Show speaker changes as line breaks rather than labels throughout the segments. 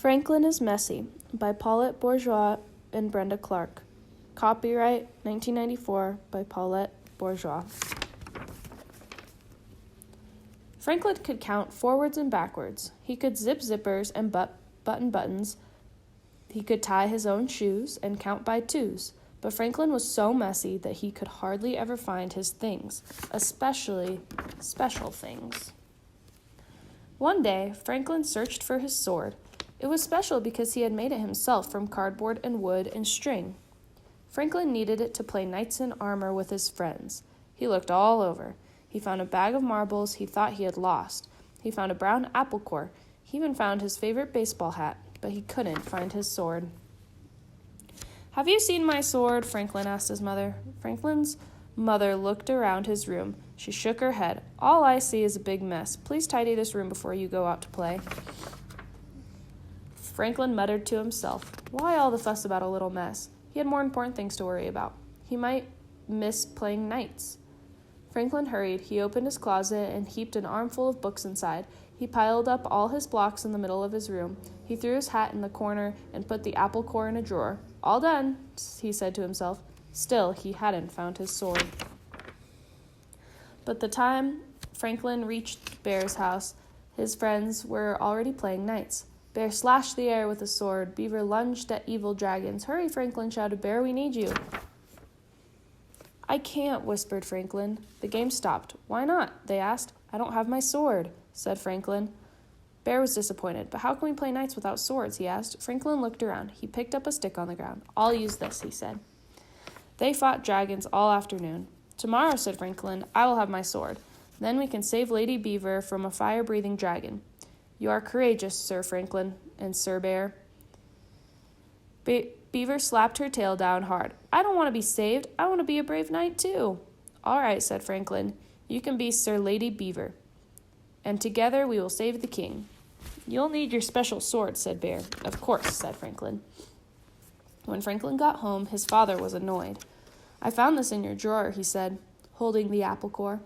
Franklin is Messy by Paulette Bourgeois and Brenda Clark. Copyright 1994 by Paulette Bourgeois. Franklin could count forwards and backwards. He could zip zippers and button buttons. He could tie his own shoes and count by twos. But Franklin was so messy that he could hardly ever find his things, especially special things. One day, Franklin searched for his sword. It was special because he had made it himself from cardboard and wood and string. Franklin needed it to play knights in armor with his friends. He looked all over. He found a bag of marbles he thought he had lost. He found a brown apple core. He even found his favorite baseball hat, but he couldn't find his sword. "Have you seen my sword?" Franklin asked his mother. Franklin's mother looked around his room. She shook her head. "All I see is a big mess. Please tidy this room before you go out to play." Franklin muttered to himself, "Why all the fuss about a little mess?" He had more important things to worry about. He might miss playing knights. Franklin hurried. He opened his closet and heaped an armful of books inside. He piled up all his blocks in the middle of his room. He threw his hat in the corner and put the apple core in a drawer. "All done," he said to himself. Still, he hadn't found his sword. But the time Franklin reached Bear's house, his friends were already playing knights. Bear slashed the air with a sword. Beaver lunged at evil dragons. "Hurry," Franklin shouted. "Bear, we need you." "I can't," whispered Franklin. The game stopped. "Why not?" they asked. "I don't have my sword," said Franklin. Bear was disappointed. "But how can we play knights without swords?" he asked. Franklin looked around. He picked up a stick on the ground. "I'll use this," he said. They fought dragons all afternoon. "Tomorrow," said Franklin, "I will have my sword. Then we can save Lady Beaver from a fire-breathing dragon." "You are courageous, Sir Franklin and Sir Bear." Beaver slapped her tail down hard. "I don't want to be saved. I want to be a brave knight, too." "All right," said Franklin. "You can be Sir Lady Beaver, and together we will save the king." "You'll need your special sword," said Bear. "Of course," said Franklin. When Franklin got home, his father was annoyed. "I found this in your drawer," he said, holding the apple core.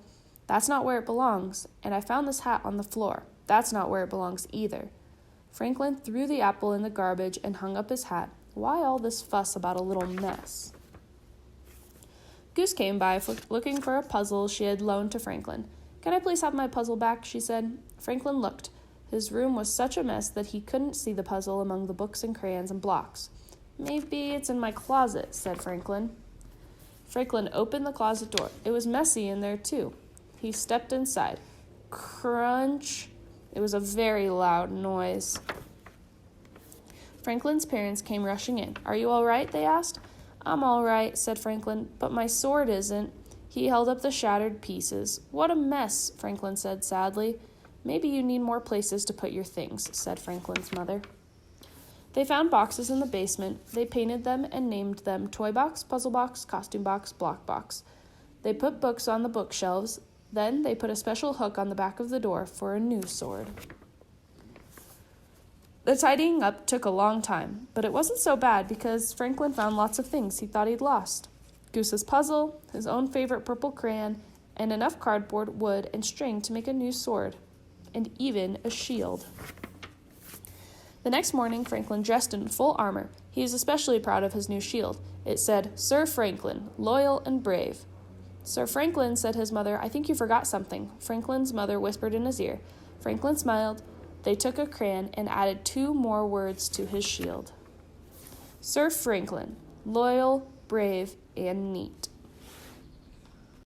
"That's not where it belongs. And I found this hat on the floor. That's not where it belongs either." Franklin threw the apple in the garbage and hung up his hat. Why all this fuss about a little mess? Goose came by looking for a puzzle she had loaned to Franklin. "Can I please have my puzzle back?" she said. Franklin looked. His room was such a mess that he couldn't see the puzzle among the books and crayons and blocks. "Maybe it's in my closet," said Franklin. Franklin opened the closet door. It was messy in there, too. He stepped inside. Crunch! It was a very loud noise. Franklin's parents came rushing in. "Are you all right?" they asked. "I'm all right," said Franklin, "but my sword isn't." He held up the shattered pieces. "What a mess," Franklin said sadly. "Maybe you need more places to put your things," said Franklin's mother. They found boxes in the basement. They painted them and named them Toy Box, Puzzle Box, Costume Box, Block Box. They put books on the bookshelves. Then they put a special hook on the back of the door for a new sword. The tidying up took a long time, but it wasn't so bad because Franklin found lots of things he thought he'd lost. Goose's puzzle, his own favorite purple crayon, and enough cardboard, wood, and string to make a new sword, and even a shield. The next morning, Franklin dressed in full armor. He was especially proud of his new shield. It said, "Sir Franklin, loyal and brave." "Sir Franklin," said his mother, "I think you forgot something." Franklin's mother whispered in his ear. Franklin smiled. They took a crayon and added 2 more words to his shield. "Sir Franklin, loyal, brave, and neat."